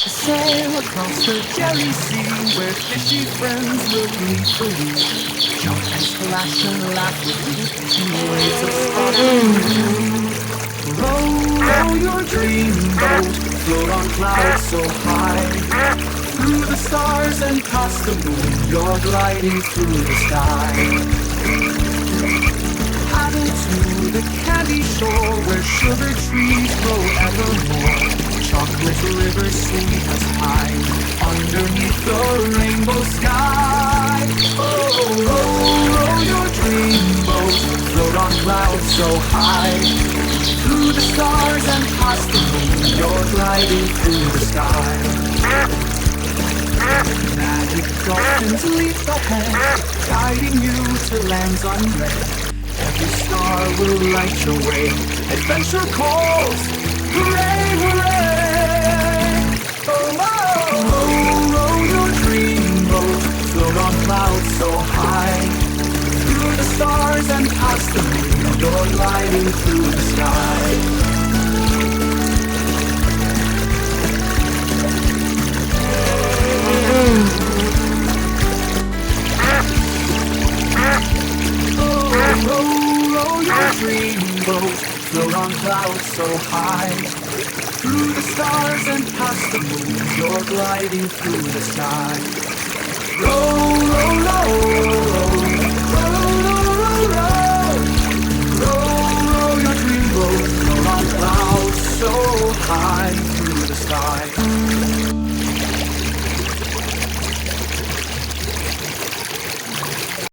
Sail across the jelly sea where fishy friends will meet for you. Jump and splash and laugh with me in waves of sparkling. Row your dream boat, float on clouds so high. Through the stars and past the moon, you're gliding through the sky. Paddle to the candy shore where sugar trees grow evermore. Chocolate rivers sweep us high underneath the rainbow sky. Oh, your dream boat, float on clouds so high. Through the stars and past the moon, you're gliding through the sky. Magic dolphins leap ahead, guiding you to lands unread. Every star will light your way. Adventure calls, hooray, hooray! Row your dream boat, float on clouds so high. Through the stars and past the moon, you're gliding through the sky. Row your dream boat, float on clouds so high. Through the stars and past the moon, you're gliding through the sky. Row